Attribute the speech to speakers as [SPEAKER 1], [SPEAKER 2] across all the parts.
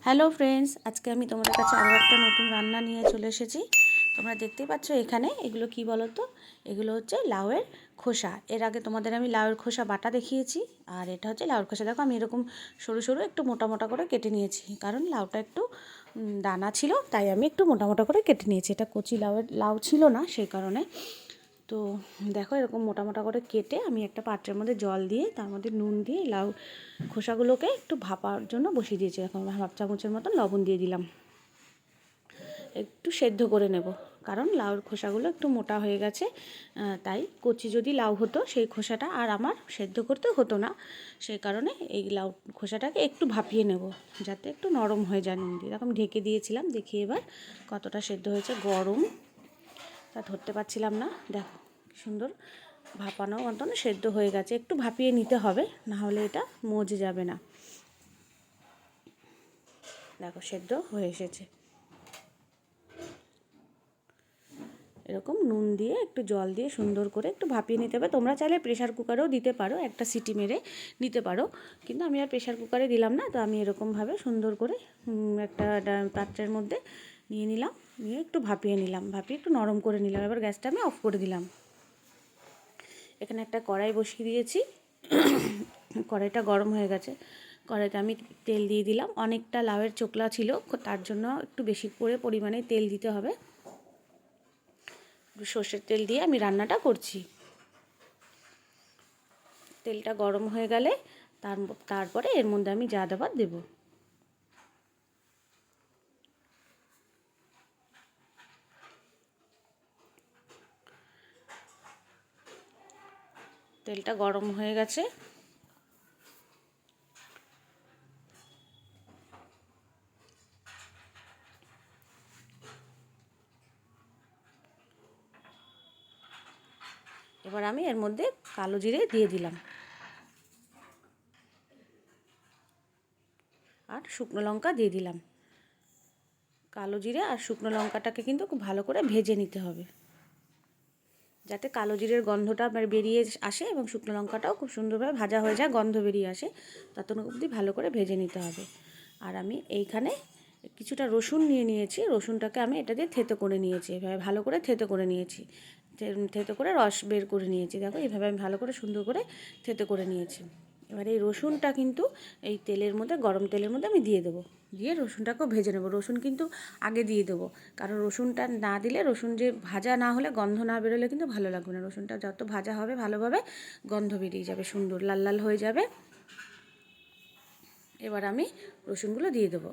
[SPEAKER 1] Hello friends, আজকে আমি তোমাদের কাছে আরও একটা নতুন রান্না নিয়ে চলে এসেছি। তোমরা দেখতেই পাচ্ছ এখানে এগুলো কি বলো তো, এগুলো হচ্ছে লাউয়ের খোসা। এর আগে তোমাদের আমি লাউয়ের খোসা বাটা দেখিয়েছি, আর এটা হচ্ছে লাউয়ের খোসা। দেখো আমি এরকম সরু সরু একটু মোটা মোটা করে কেটে নিয়েছি, কারণ লাউটা একটু দানা ছিল, তাই আমি একটু মোটা মোটা করে কেটে নিয়েছি। এটা কচি লাউ ছিল না, সেই কারণে। তো দেখো এরকম মোটা মোটা করে কেটে আমি একটা পাত্রের মধ্যে জল দিয়ে তার মধ্যে নুন দিয়ে লাউ খোসাগুলোকে একটু ভাপার জন্য বসিয়ে দিয়েছি। এখন হাফ চামচের মতন লবণ দিয়ে দিলাম, একটু সেদ্ধ করে নেব, কারণ লাউর খোসাগুলো একটু মোটা হয়ে গেছে। তাই কচি যদি লাউ হতো সেই খোসাটা আর আমার সেদ্ধ করতে হতো না, সেই কারণে এই লাউ খোসাটাকে একটু ভাপিয়ে নেব, যাতে একটু নরম হয়ে যায়। নুন দিয়ে এরকম ঢেকে দিয়েছিলাম, দেখি এবার কতটা সেদ্ধ হয়েছে। গরম, তা ধরতে পারছিলাম না। দেখো কি সুন্দর ভাপানো মতন সেদ্ধ হয়ে গেছে। একটু ভাপিয়ে নিতে হবে, না হলে এটা মজে যাবে না। দেখো সেদ্ধ হয়ে এসেছে। এরকম নুন দিয়ে একটু জল দিয়ে সুন্দর করে একটু ভাপিয়ে নিতে হবে। তোমরা চাইলে প্রেশার কুকারেও দিতে পারো, একটা সিটি মেরে নিতে পারো, কিন্তু আমি আর প্রেশার কুকারে দিলাম না। তো আমি এরকমভাবে সুন্দর করে একটা পাত্রের মধ্যে নিয়ে নিলাম, নিয়ে একটু ভাপিয়ে নিলাম, ভাপিয়ে একটু নরম করে নিলাম। এবার গ্যাসটা আমি অফ করে দিলাম। এখানে একটা কড়াই বসিয়ে দিয়েছি, কড়াইটা গরম হয়ে গেছে। কড়াইতে আমি তেল দিয়ে দিলাম। অনেকটা লাউয়ের চোকলা ছিল, তার জন্য একটু বেশি করে পরিমাণে তেল দিতে হবে। সর্ষের তেল দিয়ে আমি রান্নাটা করছি। তেলটা গরম হয়ে গেলে তারপরে এর মধ্যে আমি যা দেবার দেব। তেলটা গরম হয়ে গেছে। এবার আমি এর মধ্যে কালো জিরে দিয়ে দিলাম, আর শুকনো লঙ্কা দিয়ে দিলাম। কালো জিরে আর শুকনো লঙ্কাটাকে কিন্তু খুব ভালো করে ভেজে নিতে হবে, যাতে কালো জিরের গন্ধটা বেরিয়ে আসে এবং শুকনো লঙ্কাটাও খুব সুন্দরভাবে ভাজা হয়ে যায়, গন্ধ বেরিয়ে আসে, ততক্ষণ অবধি ভালো করে ভেজে নিতে হবে। আর আমি এইখানে কিছুটা রসুন নিয়ে নিয়েছি। রসুনটাকে আমি এটা দিয়ে থেতো করে নিয়েছি, এভাবে ভালো করে থেতো করে নিয়েছি, থেতো করে রস বের করে নিয়েছি। দেখো এইভাবে আমি ভালো করে সুন্দর করে থেতো করে নিয়েছি। এবার এই রসুনটা কিন্তু এই তেলের মধ্যে, গরম তেলের মধ্যে আমি দিয়ে দেবো, দিয়ে রসুনটাকেও ভেজে নেবো। রসুন কিন্তু আগে দিয়ে দেবো, কারণ রসুনটা না দিলে, রসুন যে ভাজা না হলে, গন্ধ না বেরোলে কিন্তু ভালো লাগবে না। রসুনটা যত ভাজা হবে ভালোভাবে, গন্ধ বেরিয়ে যাবে, সুন্দর লাল লাল হয়ে যাবে। এবার আমি রসুনগুলো দিয়ে দেবো।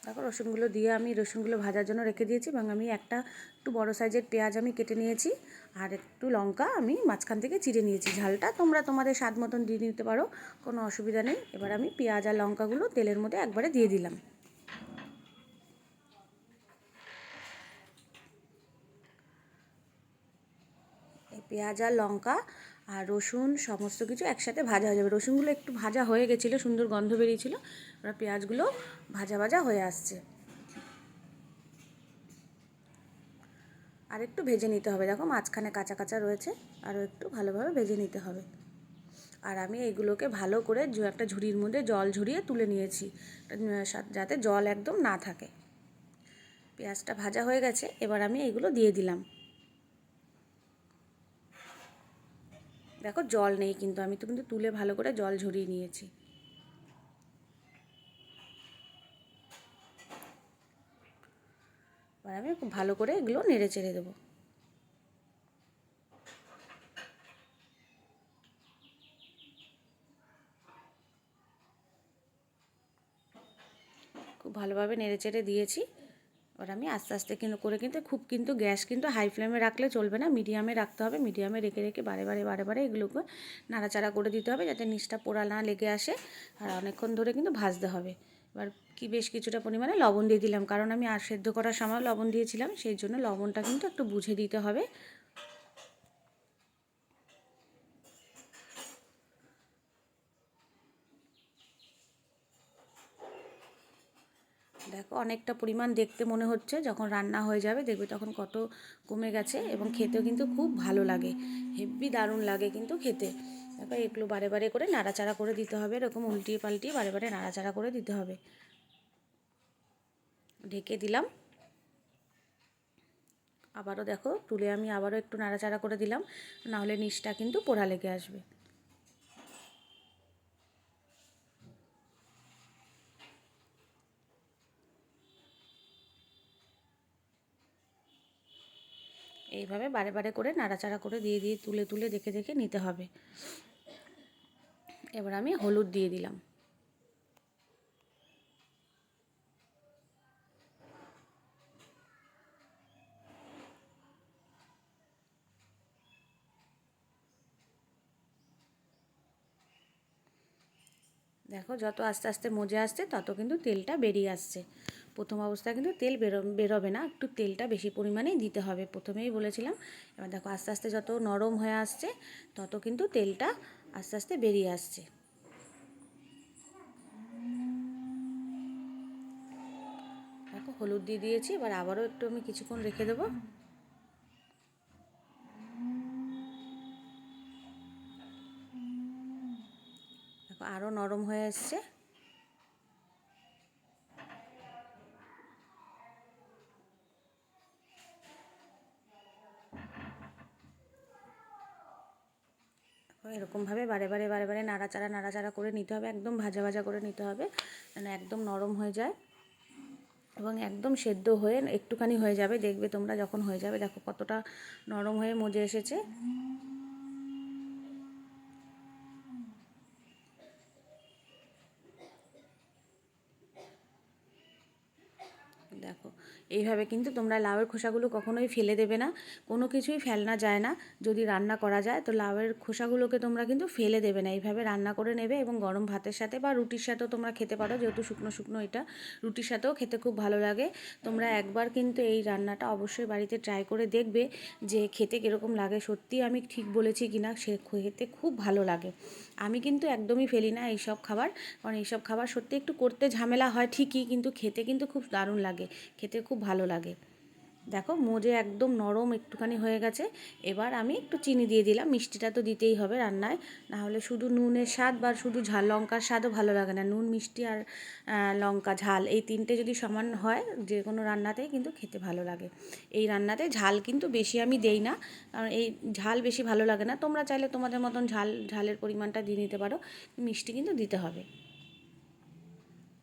[SPEAKER 1] তারপর রসুনগুলো দিয়ে আমি রসুনগুলো ভাজার জন্য রেখে দিয়েছি, এবং আমি একটা একটু বড় সাইজের পেঁয়াজ আমি কেটে নিয়েছি, আর একটু লঙ্কা আমি মাঝখান থেকে চিড়ে নিয়েছি। ঝালটা তোমরা তোমাদের স্বাদ মতন দিয়ে নিতে পারো, কোনো অসুবিধা নেই। এবার আমি পেঁয়াজ আর লঙ্কাগুলো তেলের মধ্যে একবারে দিয়ে দিলাম। এই পেঁয়াজ আর লঙ্কা আর রসুন সমস্ত কিছু একসাথে ভাজা হয়ে যাবে। রসুনগুলো একটু ভাজা হয়ে গেছিলো, সুন্দর গন্ধ বেরিয়েছিলো। এবার পেঁয়াজগুলো ভাজা ভাজা হয়ে আসছে, আর একটু ভেজে নিতে হবে। দেখো মাঝখানে কাঁচা কাঁচা রয়েছে, আরও একটু ভালোভাবে ভেজে নিতে হবে। আর আমি এইগুলোকে ভালো করে একটা ঝুড়ির মধ্যে জল ঝরিয়ে তুলে নিয়েছি, যাতে জল একদম না থাকে। পেঁয়াজটা ভাজা হয়ে গেছে, এবার আমি এইগুলো দিয়ে দিলাম। দেখো জল নেই কিন্তু, আমি তো কিন্তু তুলে ভালো করে জল ঝরিয়ে নিয়েছি। এবার আমি খুব ভালো করে এগুলো নেড়ে চেড়ে দেবো। খুব ভালোভাবে নেড়ে চেড়ে দিয়েছি। এবার আমি আস্তে আস্তে কিন্তু গ্যাস কিন্তু হাই ফ্লেমে রাখলে চলবে না, মিডিয়ামে রাখতে হবে। মিডিয়ামে রেখে রেখে বারে বারে এগুলোকে নাড়াচাড়া করে দিতে হবে, যাতে নিচটা পোড়া না লেগে আসে। আর অনেকক্ষণ ধরে কিন্তু ভাজতে হবে। এবার বেশ কিছুটা পরিমাণে লবণ দিয়ে দিলাম, কারণ আমি আর সেদ্ধ করার সময় লবণ দিয়েছিলাম, সেই জন্য লবণটা কিন্তু একটু বুঝে দিতে হবে। দেখো অনেকটা পরিমাণ দেখতে মনে হচ্ছে, যখন রান্না হয়ে যাবে দেখবে তখন কত কমে গেছে, এবং খেতেও কিন্তু খুব ভালো লাগে, হেব্বি দারুণ লাগে কিন্তু খেতে। দেখো এগুলো বারে বারে করে নাড়াচাড়া করে দিতে হবে, এরকম উল্টিয়ে পাল্টিয়ে বারে বারে নাড়াচাড়া করে দিতে হবে। ঢেকে দিলাম, আবারও দেখো তুলে আমি আবারও একটু নাড়াচাড়া করে দিলাম, নাহলে নিচটা কিন্তু পোড়া লেগে আসবে। এইভাবে বারে বারে করে নাড়াচাড়া করে দিয়ে দিয়ে তুলে তুলে দেখে দেখে নিতে হবে। এবার আমি হলুদ দিয়ে দিলাম। দেখো যত আস্তে আস্তে মজে আসছে তত কিন্তু তেলটা বেরিয়ে আসছে। প্রথম অবস্থায় কিন্তু তেল বেরোবে না, একটু তেলটা বেশি পরিমাণেই দিতে হবে, প্রথমেই বলেছিলাম। এবার দেখো আস্তে আস্তে যত নরম হয়ে আসছে তত কিন্তু তেলটা আস্তে আস্তে বেরিয়ে আসছে। দেখো হলুদ দিয়ে দিয়েছি, এবার আবারও একটু আমি কিছুক্ষণ রেখে দেবো। দেখো আরও নরম হয়ে এসছে। এরকমভাবে বারে বারে বারে বারে নাড়াচাড়া করে নিতে হবে, একদম ভাজা ভাজা করে নিতে হবে, যেন একদম নরম হয়ে যায় এবং একদম সেদ্ধ হয়ে একটুখানি হয়ে যাবে। দেখবে তোমরা যখন হয়ে যাবে, দেখো কতটা নরম হয়ে মজে এসেছে। দেখো এইভাবে কিন্তু তোমরা লাউয়ের খোসাগুলো কখনোই ফেলে দেবে না, কোনো কিছুই ফেলনা যায় না। যদি রান্না করা যায় তো লাউয়ের খোসাগুলোকে তোমরা কিন্তু ফেলে দেবে না, এইভাবে রান্না করে নেবে এবং গরম ভাতের সাথে বা রুটির সাথেও তোমরা খেতে পারো, যেহেতু শুকনো শুকনো এটা রুটির সাথেও খেতে খুব ভালো লাগে। তোমরা একবার কিন্তু এই রান্নাটা অবশ্যই বাড়িতে ট্রাই করে দেখবে যে খেতে কীরকম লাগে, সত্যি আমি ঠিক বলেছি কিনা, সে খেতে খুব ভালো লাগে। আমি কিন্তু একদমই ফেলি না এইসব খাবার, কারণ এইসব খাবার সত্যি একটু করতে ঝামেলা হয় ঠিকই, কিন্তু খেতে কিন্তু খুব দারুণ লাগে, খেতে খুব ভালো লাগে। দেখো মজে একদম নরম একটুখানি হয়ে গেছে। এবার আমি একটু চিনি দিয়ে দিলাম, মিষ্টিটা তো দিতেই হবে রান্নায়, না হলে শুধু নুনের স্বাদ বা শুধু ঝাল লঙ্কার স্বাদও ভালো লাগে না। নুন মিষ্টি আর লঙ্কা ঝাল এই তিনটে যদি সমান হয় যে কোনো রান্নাতেই কিন্তু খেতে ভালো লাগে। এই রান্নাতে ঝাল কিন্তু বেশি আমি দেই না, কারণ এই ঝাল বেশি ভালো লাগে না। তোমরা চাইলে তোমাদের মতন ঝালের পরিমাণটা দিয়ে নিতে পারো, মিষ্টি কিন্তু দিতে হবে।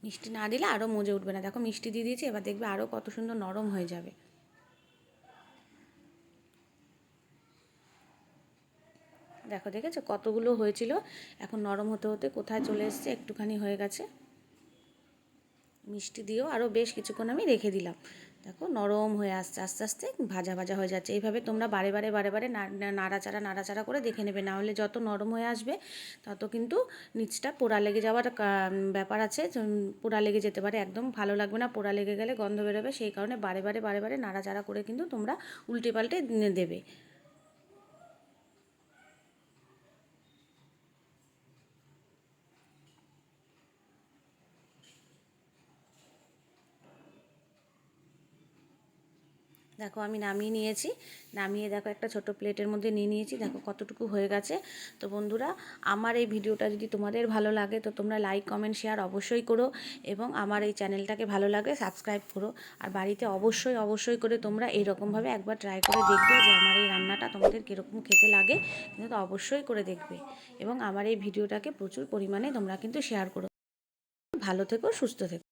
[SPEAKER 1] মিষ্টি না দিলে আরও মজে উঠবে না। দেখো মিষ্টি দিয়ে দিয়েছি, এবার দেখবে আরও কত সুন্দর নরম হয়ে যাবে। দেখো দেখেছো কতগুলো হয়েছিল, এখন নরম হতে হতে কোথায় চলে এসছে, একটুখানি হয়ে গেছে। মিষ্টি দিয়েও আরও বেশ কিছুক্ষণ আমি রেখে দিলাম। দেখো নরম হয়ে আসছে, আস্তে আস্তে ভাজা ভাজা হয়ে যাচ্ছে। এইভাবে তোমরা বারে বারে বারে বারে নাড়াচাড়া করে দেখে নেবে, না হলে যত নরম হয়ে আসবে তত কিন্তু নিচটা পোড়া লেগে যাওয়ার ব্যাপার আছে, পোড়া লেগে যেতে পারে, একদম ভালো লাগবে না, পোড়া লেগে গেলে গন্ধ বেরোবে। সেই কারণে বারে বারে বারে বারে নাড়াচাড়া করে কিন্তু তোমরা উল্টে পাল্টে দেবে। দেখো আমি নামিয়ে নিয়েছি, নামিয়ে দেখো একটা ছোট প্লেটের মধ্যে নিয়ে নিয়েছি, দেখো কতটুকু হয়ে গেছে। তো বন্ধুরা, আমার এই ভিডিওটা যদি তোমাদের ভালো লাগে তো তোমরা লাইক কমেন্ট শেয়ার অবশ্যই করো, এবং আমার এই চ্যানেলটাকে ভালো লাগলে সাবস্ক্রাইব করো। আর বাড়িতে অবশ্যই অবশ্যই করে তোমরা এরকমভাবে একবার ট্রাই করে দেখবে যে আমার এই রান্নাটা তোমাদের কীরকম খেতে লাগে, কিন্তু অবশ্যই করে দেখবে। এবং আমার এই ভিডিওটাকে প্রচুর পরিমাণে তোমরা কিন্তু শেয়ার করো। ভালো থেকো, সুস্থ থেকো।